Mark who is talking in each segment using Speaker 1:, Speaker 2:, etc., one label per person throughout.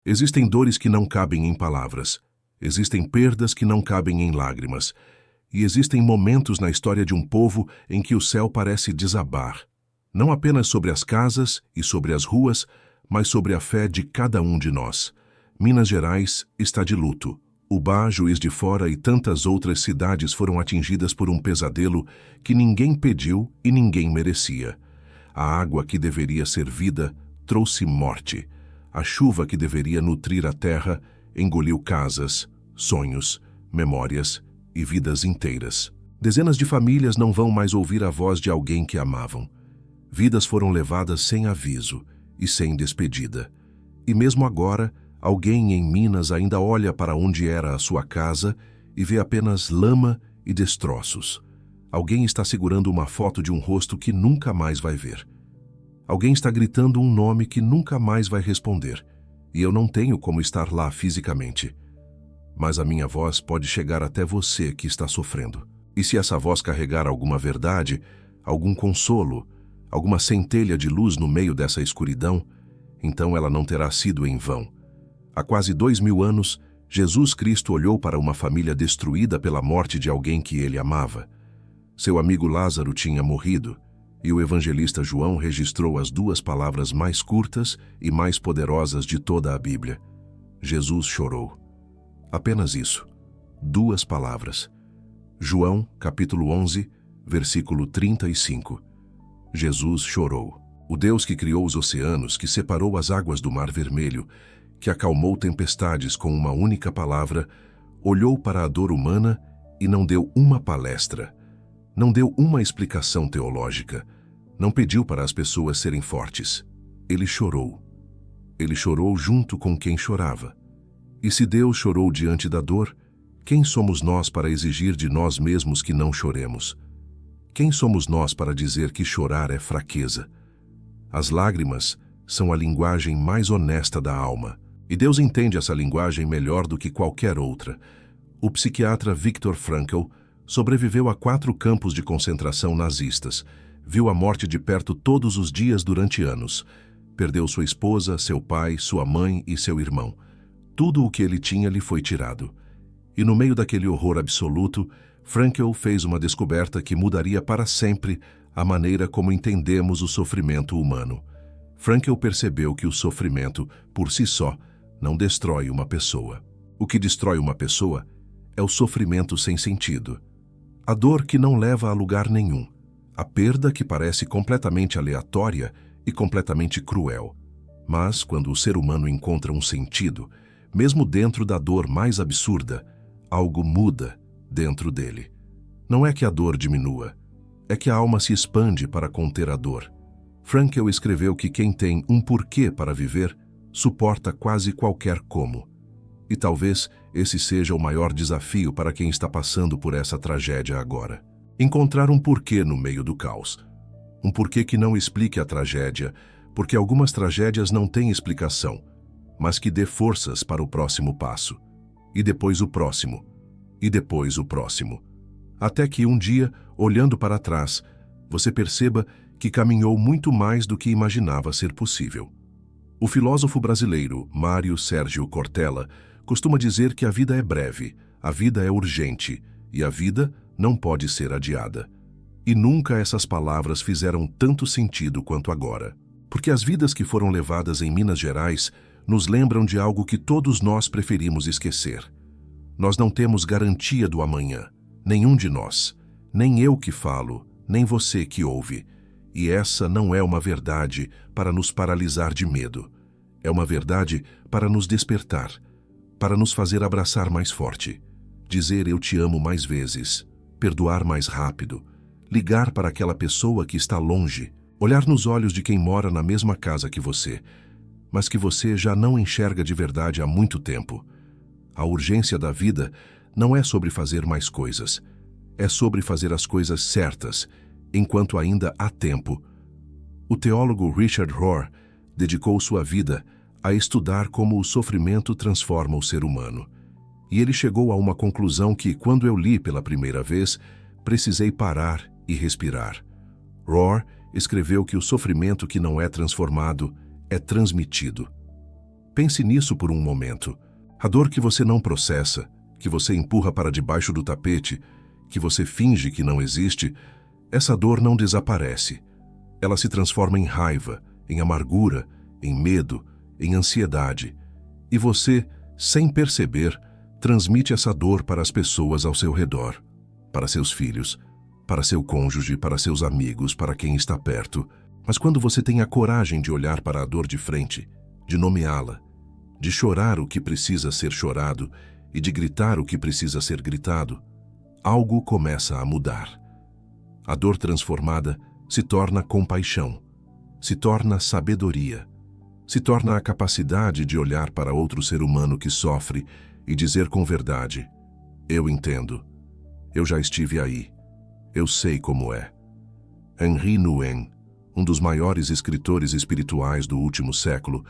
Speaker 1: Existem dores que não cabem em palavras, existem perdas que não cabem em lágrimas, e existem momentos na história de um povo em que o céu parece desabar, não apenas sobre as casas e sobre as ruas, mas sobre a fé de cada um de nós. Minas Gerais está de luto. Ubá, Juiz de Fora e tantas outras cidades foram atingidas por um pesadelo que ninguém pediu e ninguém merecia. A água que deveria ser vida trouxe morte. A chuva que deveria nutrir a terra engoliu casas, sonhos, memórias e vidas inteiras. Dezenas de famílias não vão mais ouvir a voz de alguém que amavam. Vidas foram levadas sem aviso e sem despedida. E mesmo agora, alguém em Minas ainda olha para onde era a sua casa e vê apenas lama e destroços. Alguém está segurando uma foto de um rosto que nunca mais vai ver. Alguém está gritando um nome que nunca mais vai responder. E eu não tenho como estar lá fisicamente. Mas a minha voz pode chegar até você que está sofrendo. E se essa voz carregar alguma verdade, algum consolo, alguma centelha de luz no meio dessa escuridão, então ela não terá sido em vão. Há quase 2000 anos, Jesus Cristo olhou para uma família destruída pela morte de alguém que ele amava. Seu amigo Lázaro tinha morrido, e o evangelista João registrou as duas palavras mais curtas e mais poderosas de toda a Bíblia. Jesus chorou. Apenas isso. 2 palavras. João, capítulo 11, versículo 35. Jesus chorou. O Deus que criou os oceanos, que separou as águas do Mar Vermelho, que acalmou tempestades com uma única palavra, olhou para a dor humana e não deu uma palestra. Não deu uma explicação teológica. Não pediu para as pessoas serem fortes. Ele chorou. Ele chorou junto com quem chorava. E se Deus chorou diante da dor, quem somos nós para exigir de nós mesmos que não choremos? Quem somos nós para dizer que chorar é fraqueza? As lágrimas são a linguagem mais honesta da alma. E Deus entende essa linguagem melhor do que qualquer outra. O psiquiatra Viktor Frankl sobreviveu a 4 campos de concentração nazistas, viu a morte de perto todos os dias durante anos. Perdeu sua esposa, seu pai, sua mãe e seu irmão. Tudo o que ele tinha lhe foi tirado. E no meio daquele horror absoluto, Frankl fez uma descoberta que mudaria para sempre a maneira como entendemos o sofrimento humano. Frankl percebeu que o sofrimento, por si só, não destrói uma pessoa. O que destrói uma pessoa é o sofrimento sem sentido. A dor que não leva a lugar nenhum. A perda que parece completamente aleatória e completamente cruel. Mas, quando o ser humano encontra um sentido, mesmo dentro da dor mais absurda, algo muda dentro dele. Não é que a dor diminua, é que a alma se expande para conter a dor. Frankl escreveu que quem tem um porquê para viver suporta quase qualquer como. E talvez esse seja o maior desafio para quem está passando por essa tragédia agora. Encontrar um porquê no meio do caos. Um porquê que não explique a tragédia, porque algumas tragédias não têm explicação, mas que dê forças para o próximo passo. E depois o próximo. E depois o próximo. Até que um dia, olhando para trás, você perceba que caminhou muito mais do que imaginava ser possível. O filósofo brasileiro Mário Sérgio Cortella costuma dizer que a vida é breve, a vida é urgente e a vida não pode ser adiada. E nunca essas palavras fizeram tanto sentido quanto agora. Porque as vidas que foram levadas em Minas Gerais nos lembram de algo que todos nós preferimos esquecer. Nós não temos garantia do amanhã, nenhum de nós, nem eu que falo, nem você que ouve. E essa não é uma verdade para nos paralisar de medo. É uma verdade para nos despertar, para nos fazer abraçar mais forte, dizer eu te amo mais vezes, perdoar mais rápido, ligar para aquela pessoa que está longe, olhar nos olhos de quem mora na mesma casa que você, mas que você já não enxerga de verdade há muito tempo. A urgência da vida não é sobre fazer mais coisas, é sobre fazer as coisas certas, enquanto ainda há tempo. O teólogo Richard Rohr dedicou sua vida a estudar como o sofrimento transforma o ser humano. E ele chegou a uma conclusão que, quando eu li pela primeira vez, precisei parar e respirar. Rohr escreveu que o sofrimento que não é transformado é transmitido. Pense nisso por um momento. A dor que você não processa, que você empurra para debaixo do tapete, que você finge que não existe, essa dor não desaparece. Ela se transforma em raiva, em amargura, em medo, em ansiedade. E você, sem perceber, transmite essa dor para as pessoas ao seu redor, para seus filhos, para seu cônjuge, para seus amigos, para quem está perto. Mas quando você tem a coragem de olhar para a dor de frente, de nomeá-la, de chorar o que precisa ser chorado e de gritar o que precisa ser gritado, algo começa a mudar. A dor transformada se torna compaixão, se torna sabedoria, se torna a capacidade de olhar para outro ser humano que sofre e dizer com verdade: eu entendo, eu já estive aí, eu sei como é. Henri Nouwen, um dos maiores escritores espirituais do último século,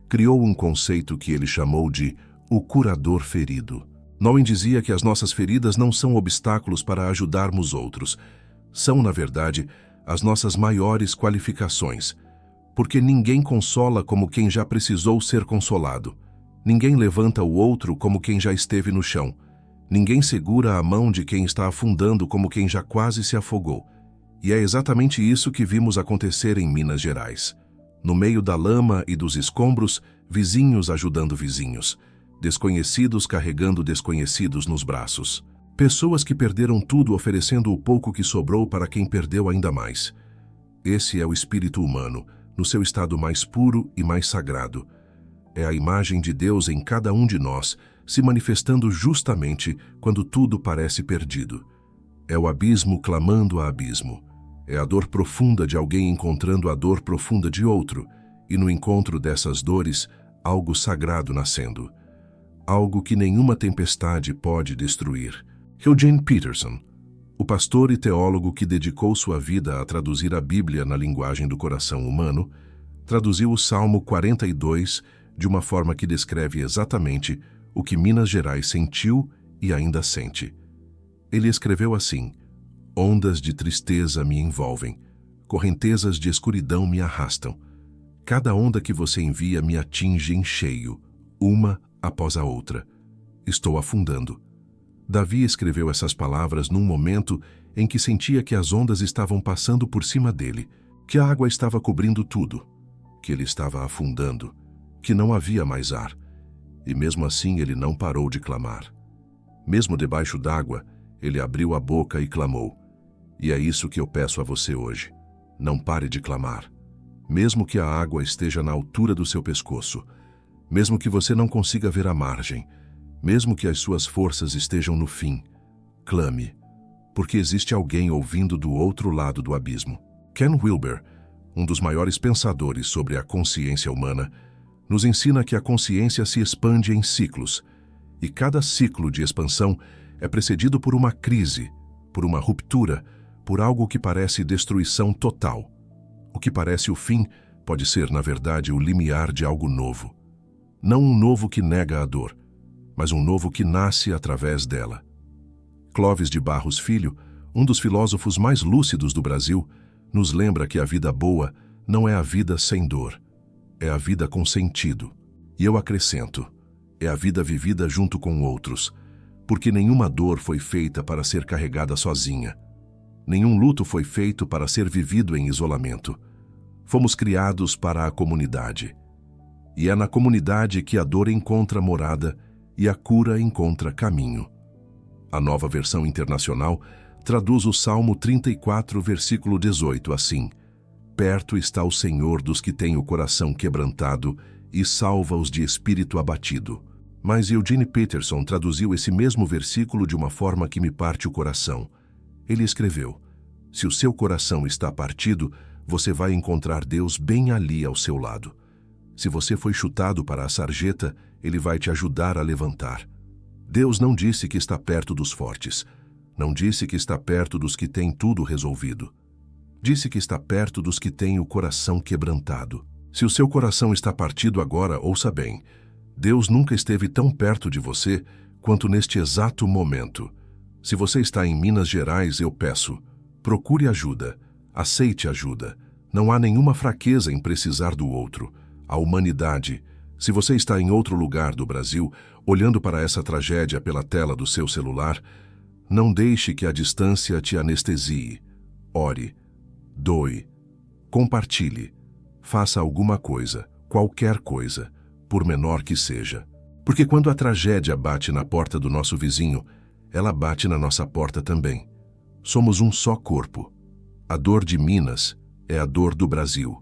Speaker 1: criou um conceito que ele chamou de o curador ferido. Nouwen dizia que as nossas feridas não são obstáculos para ajudarmos outros, são, na verdade, as nossas maiores qualificações, porque ninguém consola como quem já precisou ser consolado. Ninguém levanta o outro como quem já esteve no chão. Ninguém segura a mão de quem está afundando como quem já quase se afogou. E é exatamente isso que vimos acontecer em Minas Gerais. No meio da lama e dos escombros, vizinhos ajudando vizinhos, desconhecidos carregando desconhecidos nos braços. Pessoas que perderam tudo oferecendo o pouco que sobrou para quem perdeu ainda mais. Esse é o espírito humano, no seu estado mais puro e mais sagrado. É a imagem de Deus em cada um de nós, se manifestando justamente quando tudo parece perdido. É o abismo clamando a abismo. É a dor profunda de alguém encontrando a dor profunda de outro, e no encontro dessas dores, algo sagrado nascendo. Algo que nenhuma tempestade pode destruir. Eugene Peterson, o pastor e teólogo que dedicou sua vida a traduzir a Bíblia na linguagem do coração humano, traduziu o Salmo 42 de uma forma que descreve exatamente o que Minas Gerais sentiu e ainda sente. Ele escreveu assim: ondas de tristeza me envolvem, correntezas de escuridão me arrastam. Cada onda que você envia me atinge em cheio, uma após a outra. Estou afundando. Davi escreveu essas palavras num momento em que sentia que as ondas estavam passando por cima dele, que a água estava cobrindo tudo, que ele estava afundando, que não havia mais ar. E mesmo assim ele não parou de clamar. Mesmo debaixo d'água, ele abriu a boca e clamou. E é isso que eu peço a você hoje. Não pare de clamar. Mesmo que a água esteja na altura do seu pescoço, mesmo que você não consiga ver a margem, mesmo que as suas forças estejam no fim, clame, porque existe alguém ouvindo do outro lado do abismo. Ken Wilber, um dos maiores pensadores sobre a consciência humana, nos ensina que a consciência se expande em ciclos, e cada ciclo de expansão é precedido por uma crise, por uma ruptura, por algo que parece destruição total. O que parece o fim pode ser, na verdade, o limiar de algo novo. Não um novo que nega a dor, mas um novo que nasce através dela. Clóvis de Barros Filho, um dos filósofos mais lúcidos do Brasil, nos lembra que a vida boa não é a vida sem dor, é a vida com sentido. E eu acrescento, é a vida vivida junto com outros, porque nenhuma dor foi feita para ser carregada sozinha. Nenhum luto foi feito para ser vivido em isolamento. Fomos criados para a comunidade. E é na comunidade que a dor encontra morada e a cura encontra caminho. A Nova Versão Internacional traduz o Salmo 34, versículo 18 assim: perto está o Senhor dos que têm o coração quebrantado e salva-os de espírito abatido. Mas Eugene Peterson traduziu esse mesmo versículo de uma forma que me parte o coração. Ele escreveu: se o seu coração está partido, você vai encontrar Deus bem ali ao seu lado. Se você foi chutado para a sarjeta, Ele vai te ajudar a levantar. Deus não disse que está perto dos fortes. Não disse que está perto dos que têm tudo resolvido. Disse que está perto dos que têm o coração quebrantado. Se o seu coração está partido agora, ouça bem. Deus nunca esteve tão perto de você quanto neste exato momento. Se você está em Minas Gerais, eu peço, procure ajuda, aceite ajuda. Não há nenhuma fraqueza em precisar do outro. A humanidade, Se você está em outro lugar do Brasil, olhando para essa tragédia pela tela do seu celular, não deixe que a distância te anestesie. Ore, doe, compartilhe, faça alguma coisa, qualquer coisa, por menor que seja. Porque quando a tragédia bate na porta do nosso vizinho, ela bate na nossa porta também. Somos um só corpo. A dor de Minas é a dor do Brasil.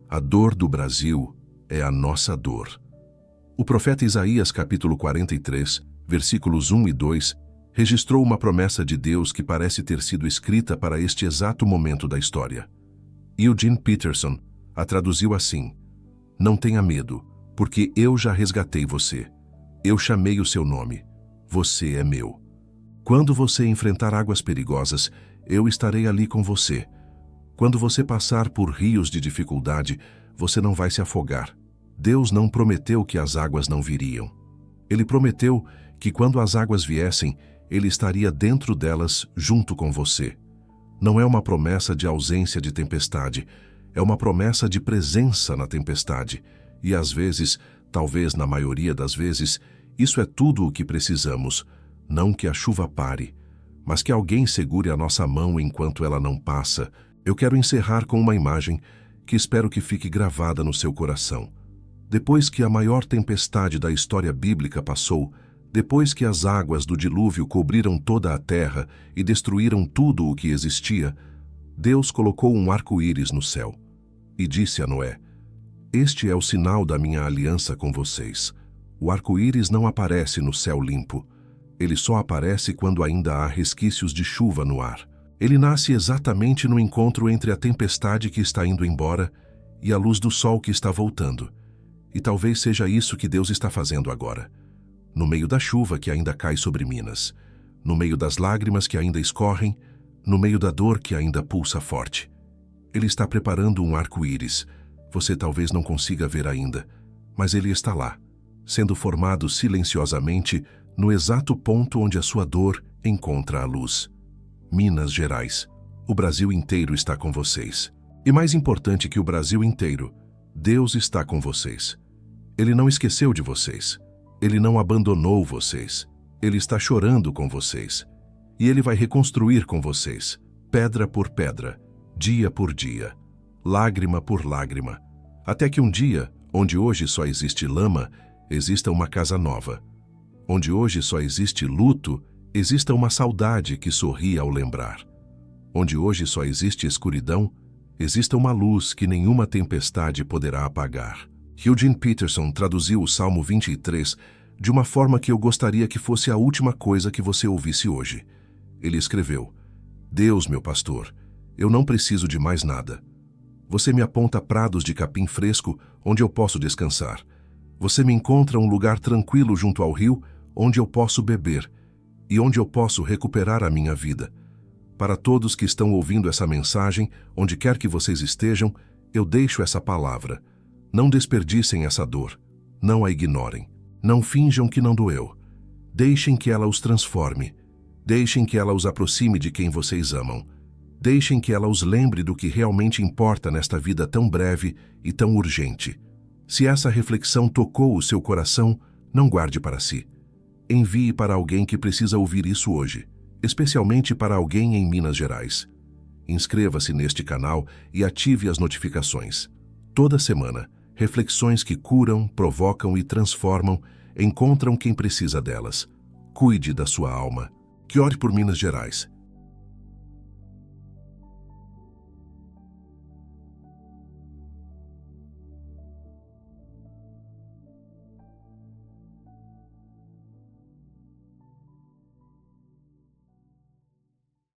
Speaker 1: A dor do Brasil é a nossa dor. O profeta Isaías, capítulo 43, versículos 1 e 2, registrou uma promessa de Deus que parece ter sido escrita para este exato momento da história. Eugene Peterson a traduziu assim: Não tenha medo, porque eu já resgatei você. Eu chamei o seu nome. Você é meu. Quando você enfrentar águas perigosas, eu estarei ali com você. Quando você passar por rios de dificuldade, você não vai se afogar. Deus não prometeu que as águas não viriam. Ele prometeu que quando as águas viessem, Ele estaria dentro delas junto com você. Não é uma promessa de ausência de tempestade, é uma promessa de presença na tempestade. E às vezes, talvez na maioria das vezes, isso é tudo o que precisamos. Não que a chuva pare, mas que alguém segure a nossa mão enquanto ela não passa. Eu quero encerrar com uma imagem que espero que fique gravada no seu coração. Depois que a maior tempestade da história bíblica passou, depois que as águas do dilúvio cobriram toda a terra e destruíram tudo o que existia, Deus colocou um arco-íris no céu e disse a Noé: Este é o sinal da minha aliança com vocês. O arco-íris não aparece no céu limpo. Ele só aparece quando ainda há resquícios de chuva no ar. Ele nasce exatamente no encontro entre a tempestade que está indo embora e a luz do sol que está voltando. E talvez seja isso que Deus está fazendo agora. No meio da chuva que ainda cai sobre Minas, no meio das lágrimas que ainda escorrem, no meio da dor que ainda pulsa forte. Ele está preparando um arco-íris. Você talvez não consiga ver ainda, mas ele está lá, sendo formado silenciosamente no exato ponto onde a sua dor encontra a luz. Minas Gerais, o Brasil inteiro está com vocês. E mais importante que o Brasil inteiro, Deus está com vocês. Ele não esqueceu de vocês. Ele não abandonou vocês. Ele está chorando com vocês. E Ele vai reconstruir com vocês, pedra por pedra, dia por dia, lágrima por lágrima, até que um dia, onde hoje só existe lama, exista uma casa nova. Onde hoje só existe luto, exista uma saudade que sorri ao lembrar. Onde hoje só existe escuridão, exista uma luz que nenhuma tempestade poderá apagar. Eugene Peterson traduziu o Salmo 23 de uma forma que eu gostaria que fosse a última coisa que você ouvisse hoje. Ele escreveu: Deus, meu pastor, eu não preciso de mais nada. Você me aponta prados de capim fresco onde eu posso descansar. Você me encontra um lugar tranquilo junto ao rio onde eu posso beber e onde eu posso recuperar a minha vida. Para todos que estão ouvindo essa mensagem, onde quer que vocês estejam, eu deixo essa palavra. Não desperdicem essa dor. Não a ignorem. Não finjam que não doeu. Deixem que ela os transforme. Deixem que ela os aproxime de quem vocês amam. Deixem que ela os lembre do que realmente importa nesta vida tão breve e tão urgente. Se essa reflexão tocou o seu coração, não guarde para si. Envie para alguém que precisa ouvir isso hoje, especialmente para alguém em Minas Gerais. Inscreva-se neste canal e ative as notificações. Toda semana, reflexões que curam, provocam e transformam encontram quem precisa delas. Cuide da sua alma. Que ore por Minas Gerais